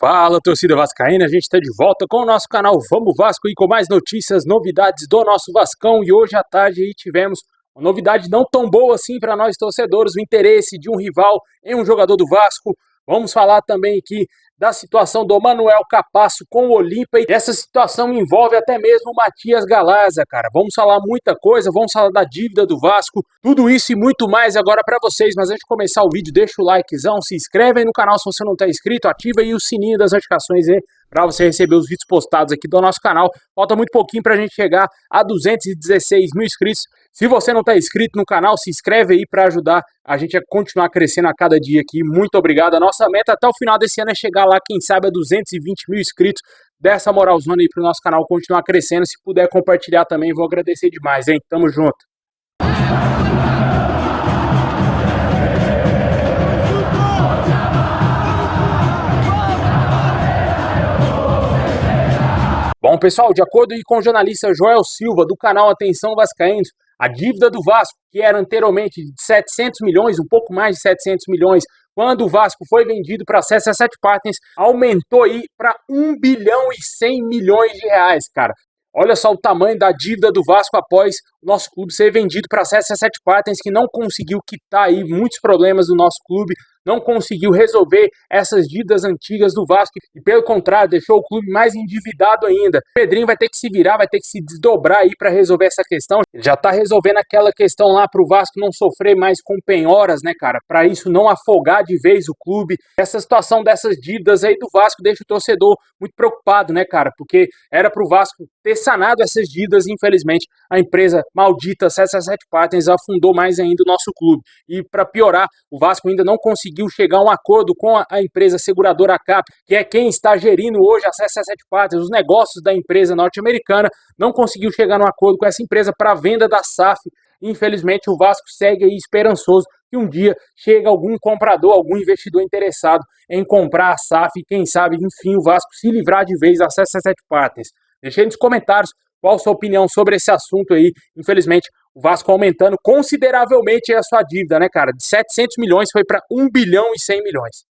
Fala, torcida vascaína, a gente está de volta com o nosso canal Vamos Vasco e com mais notícias, novidades do nosso Vascão. E hoje à tarde aí tivemos uma novidade não tão boa assim para nós torcedores, o interesse de um rival em um jogador do Vasco. Vamos falar também aqui da situação do Manuel Capasso com o Olímpia, e essa situação envolve até mesmo o Matias Galarza, cara. Vamos falar muita coisa, vamos falar da dívida do Vasco, tudo isso e muito mais agora para vocês. Mas antes de começar o vídeo, deixa o likezão, se inscreve aí no canal se você não está inscrito, ativa aí o sininho das notificações aí para você receber os vídeos postados aqui do nosso canal. Falta muito pouquinho para a gente chegar a 216 mil inscritos. Se você não está inscrito no canal, se inscreve aí para ajudar a gente a continuar crescendo a cada dia aqui. Muito obrigado. A nossa meta até o final desse ano é chegar lá, quem sabe, a 220 mil inscritos. Dessa moralzona aí para o nosso canal continuar crescendo. Se puder compartilhar também, vou agradecer demais, hein? Tamo junto. Bom, pessoal, de acordo com o jornalista Joel Silva, do canal Atenção Vascaínos, a dívida do Vasco, que era anteriormente de 700 milhões, um pouco mais de 700 milhões, quando o Vasco foi vendido para a CSA7 Partners, aumentou aí para 1 bilhão e 100 milhões de reais, cara. Olha só o tamanho da dívida do Vasco após o nosso clube ser vendido para a CSA7 Partners, que não conseguiu quitar aí muitos problemas do nosso clube, não conseguiu resolver essas dívidas antigas do Vasco e, pelo contrário, deixou o clube mais endividado ainda. O Pedrinho vai ter que se virar, vai ter que se desdobrar aí para resolver essa questão. Ele já tá resolvendo aquela questão lá para o Vasco não sofrer mais com penhoras, né, cara? Para isso não afogar de vez o clube. Essa situação dessas dívidas aí do Vasco deixa o torcedor muito preocupado, né, cara? Porque era para o Vasco ter sanado essas dívidas e, infelizmente, a empresa maldita CSA7 Partners afundou mais ainda o nosso clube. E, para piorar, o Vasco ainda não conseguiu chegar a um acordo com a empresa seguradora CAP, que é quem está gerindo hoje a CSA7 Partners, os negócios da empresa norte-americana, não conseguiu chegar a um acordo com essa empresa para a venda da SAF. Infelizmente, o Vasco segue aí esperançoso que um dia chega algum comprador, algum investidor interessado em comprar a SAF e, quem sabe, enfim, o Vasco se livrar de vez da CSA7 Partners. Deixe aí nos comentários qual a sua opinião sobre esse assunto aí. Infelizmente, o Vasco aumentando consideravelmente a sua dívida, né, cara? De 700 milhões foi para 1 bilhão e 100 milhões.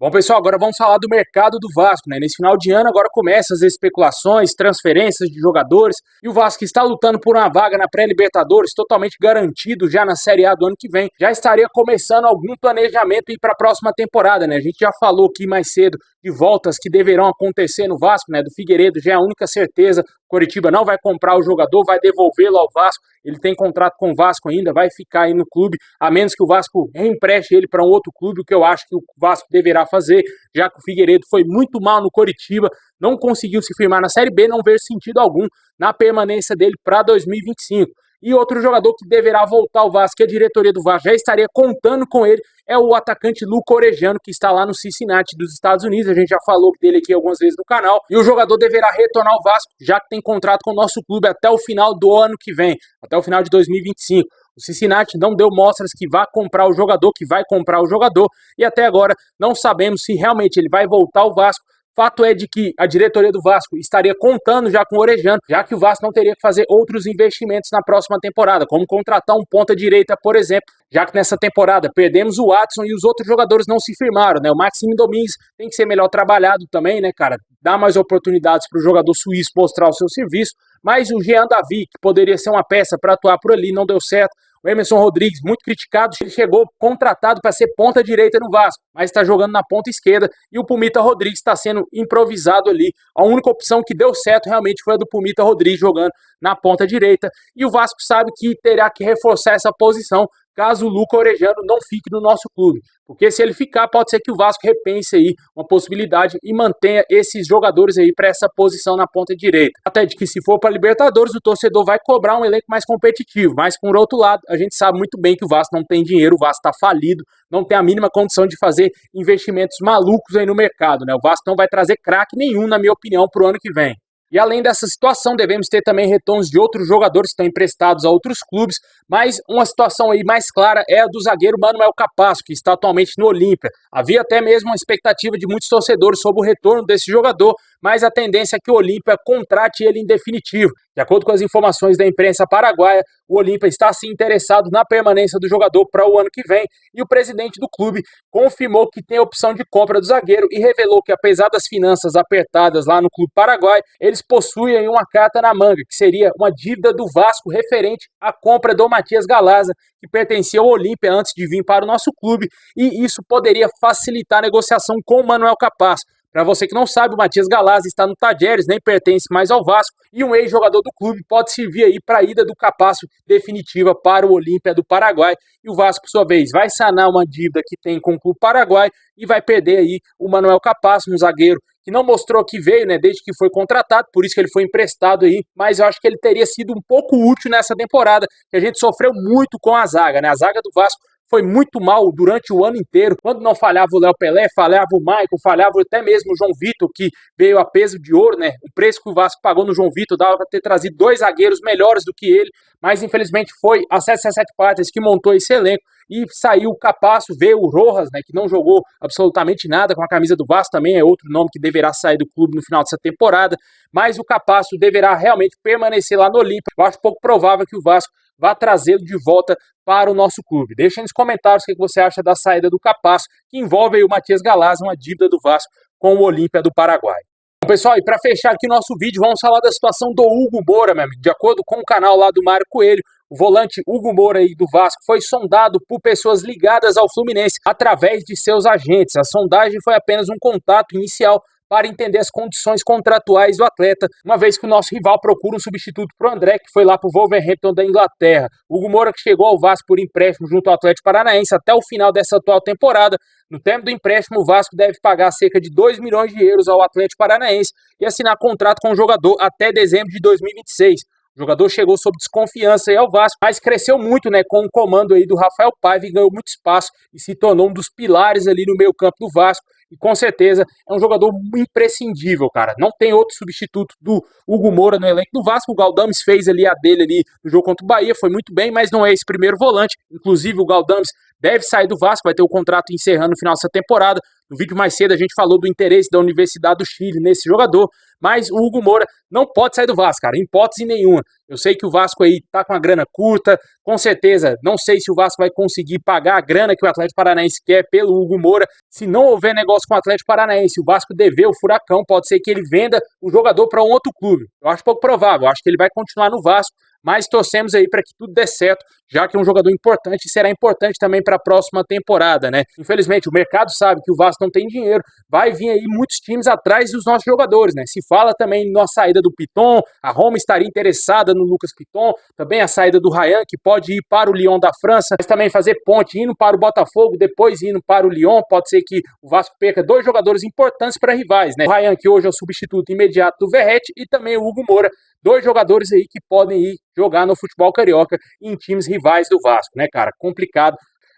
Bom, pessoal, agora vamos falar do mercado do Vasco, né? Nesse final de ano agora começam as especulações, transferências de jogadores, e o Vasco está lutando por uma vaga na pré-Libertadores, totalmente garantido já na Série A do ano que vem. Já estaria começando algum planejamento para a próxima temporada, né? A gente já falou aqui mais cedo de voltas que deverão acontecer no Vasco, né? Do Figueiredo já é a única certeza. Coritiba não vai comprar o jogador, vai devolvê-lo ao Vasco. Ele tem contrato com o Vasco ainda, vai ficar aí no clube, a menos que o Vasco reempreste ele para um outro clube, o que eu acho que o Vasco deverá fazer, já que o Figueiredo foi muito mal no Coritiba, não conseguiu se firmar na Série B, não vejo sentido algum na permanência dele para 2025. E outro jogador que deverá voltar ao Vasco, que a diretoria do Vasco já estaria contando com ele, é o atacante Luca Orejano, que está lá no Cincinnati dos Estados Unidos. A gente já falou dele aqui algumas vezes no canal. E o jogador deverá retornar ao Vasco, já que tem contrato com o nosso clube até o final do ano que vem, até o final de 2025. O Cincinnati não deu mostras que vai comprar o jogador, e até agora não sabemos se realmente ele vai voltar ao Vasco. Fato é de que a diretoria do Vasco estaria contando já com o Orejano, já que o Vasco não teria que fazer outros investimentos na próxima temporada, como contratar um ponta-direita, por exemplo, já que nessa temporada perdemos o Watson e os outros jogadores não se firmaram, né? O Maxime Domingues tem que ser melhor trabalhado também, né, cara? Dar mais oportunidades para o jogador suíço mostrar o seu serviço, mas o Jean Davi, que poderia ser uma peça para atuar por ali, não deu certo. O Emerson Rodrigues, muito criticado, ele chegou contratado para ser ponta direita no Vasco, mas está jogando na ponta esquerda, e o Pumita Rodrigues está sendo improvisado ali. A única opção que deu certo realmente foi a do Pumita Rodrigues jogando na ponta direita, e o Vasco sabe que terá que reforçar essa posição caso o Luca Orejano não fique no nosso clube. Porque se ele ficar, pode ser que o Vasco repense aí uma possibilidade e mantenha esses jogadores aí para essa posição na ponta direita. Até de que se for para Libertadores, o torcedor vai cobrar um elenco mais competitivo. Mas, por outro lado, a gente sabe muito bem que o Vasco não tem dinheiro, o Vasco está falido, não tem a mínima condição de fazer investimentos malucos aí no mercado, né? O Vasco não vai trazer craque nenhum, na minha opinião, para o ano que vem. E além dessa situação, devemos ter também retornos de outros jogadores que estão emprestados a outros clubes, mas uma situação aí mais clara é a do zagueiro Manuel Capasso, que está atualmente no Olímpia. Havia até mesmo uma expectativa de muitos torcedores sobre o retorno desse jogador, mas a tendência é que o Olímpia contrate ele em definitivo. De acordo com as informações da imprensa paraguaia, o Olímpia está sim interessado na permanência do jogador para o ano que vem, e o presidente do clube confirmou que tem a opção de compra do zagueiro e revelou que, apesar das finanças apertadas lá no clube paraguaio, eles possuem uma carta na manga, que seria uma dívida do Vasco referente à compra do Matias Galaza, que pertencia ao Olímpia antes de vir para o nosso clube, e isso poderia facilitar a negociação com o Manuel Capasso. Para você que não sabe, o Matias Galaza está no Tajeres, nem pertence mais ao Vasco, e um ex-jogador do clube pode servir aí para a ida do Capasso definitiva para o Olímpia do Paraguai, e o Vasco, por sua vez, vai sanar uma dívida que tem com o clube paraguai e vai perder aí o Manuel Capasso, um zagueiro que não mostrou que veio, né, desde que foi contratado, por isso que ele foi emprestado aí, mas eu acho que ele teria sido um pouco útil nessa temporada, que a gente sofreu muito com a zaga, né, a zaga do Vasco foi muito mal durante o ano inteiro, quando não falhava o Léo Pelé, falhava o Maicon, falhava até mesmo o João Vitor, que veio a peso de ouro, né? O preço que o Vasco pagou no João Vitor dava para ter trazido 2 zagueiros melhores do que ele, mas infelizmente foi a 77 Partes que montou esse elenco e saiu o Capasso, veio o Rojas, né, que não jogou absolutamente nada com a camisa do Vasco, também é outro nome que deverá sair do clube no final dessa temporada, mas o Capasso deverá realmente permanecer lá no Olímpia. Eu acho pouco provável que o Vasco vá trazê-lo de volta para o nosso clube. Deixa aí nos comentários o que você acha da saída do Capasso, que envolve aí o Matias Galaza, uma dívida do Vasco com o Olímpia do Paraguai. Bom, pessoal, e para fechar aqui o nosso vídeo, vamos falar da situação do Hugo Moura, meu amigo. De acordo com o canal lá do Mário Coelho, o volante Hugo Moura aí do Vasco foi sondado por pessoas ligadas ao Fluminense através de seus agentes. A sondagem foi apenas um contato inicial para entender as condições contratuais do atleta, uma vez que o nosso rival procura um substituto para o André, que foi lá para o Wolverhampton da Inglaterra. Hugo Moura, que chegou ao Vasco por empréstimo junto ao Atlético Paranaense até o final dessa atual temporada. No tempo do empréstimo, o Vasco deve pagar cerca de 2 milhões de euros ao Atlético Paranaense e assinar contrato com o jogador até dezembro de 2026. O jogador chegou sob desconfiança aí ao Vasco, mas cresceu muito, né, com o comando aí do Rafael Paiva e ganhou muito espaço e se tornou um dos pilares ali no meio-campo do Vasco. E com certeza é um jogador imprescindível, cara. Não tem outro substituto do Hugo Moura no elenco do Vasco. O Galdames fez ali a dele ali no jogo contra o Bahia, foi muito bem, mas não é esse primeiro volante. Inclusive o Galdames deve sair do Vasco, vai ter o contrato encerrando no final dessa temporada. No vídeo mais cedo a gente falou do interesse da Universidade do Chile nesse jogador, mas o Hugo Moura não pode sair do Vasco, cara, em hipótese nenhuma. Eu sei que o Vasco aí tá com a grana curta, com certeza, não sei se o Vasco vai conseguir pagar a grana que o Atlético Paranaense quer pelo Hugo Moura. Se não houver negócio com o Atlético Paranaense, o Vasco dever o Furacão, pode ser que ele venda o jogador para um outro clube. Eu acho pouco provável, eu acho que ele vai continuar no Vasco, mas torcemos aí para que tudo dê certo, já que é um jogador importante e será importante também para a próxima temporada, né? Infelizmente, o mercado sabe que o Vasco não tem dinheiro, vai vir aí muitos times atrás dos nossos jogadores, né? Se fala também na saída do Piton, a Roma estaria interessada no Lucas Piton, também a saída do Ryan, que pode ir para o Lyon da França, mas também fazer ponte indo para o Botafogo, depois indo para o Lyon, pode ser que o Vasco perca 2 jogadores importantes para rivais, né? O Ryan, que hoje é o substituto imediato do Verratti, e também o Hugo Moura, 2 jogadores aí que podem ir jogar no futebol carioca em times rivais do Vasco, né, cara? Complicado.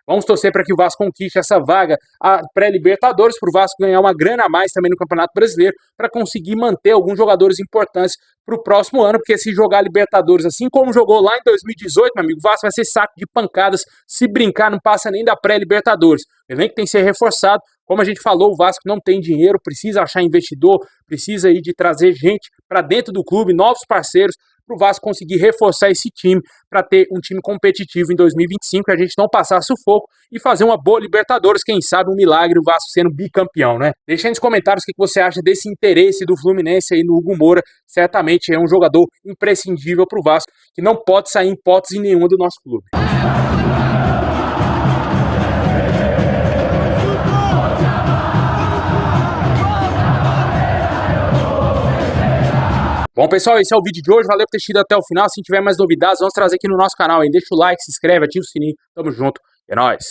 Vamos torcer para que o Vasco conquiste essa vaga a pré-Libertadores, para o Vasco ganhar uma grana a mais também no Campeonato Brasileiro, para conseguir manter alguns jogadores importantes para o próximo ano, porque se jogar Libertadores assim como jogou lá em 2018, meu amigo, o Vasco vai ser saco de pancadas, se brincar não passa nem da pré-Libertadores. O elenco tem que ser reforçado, como a gente falou, o Vasco não tem dinheiro, precisa achar investidor, precisa aí de trazer gente para dentro do clube, novos parceiros, para o Vasco conseguir reforçar esse time para ter um time competitivo em 2025, e a gente não passar sufoco e fazer uma boa Libertadores, quem sabe um milagre, o Vasco sendo bicampeão, né? Deixa aí nos comentários o que você acha desse interesse do Fluminense aí no Hugo Moura. Certamente é um jogador imprescindível para o Vasco, que não pode sair em hipótese nenhuma do nosso clube. Bom, pessoal, esse é o vídeo de hoje. Valeu por ter assistido até o final. Se tiver mais novidades, vamos trazer aqui no nosso canal. Deixa o like, se inscreve, ativa o sininho. Tamo junto. É nóis.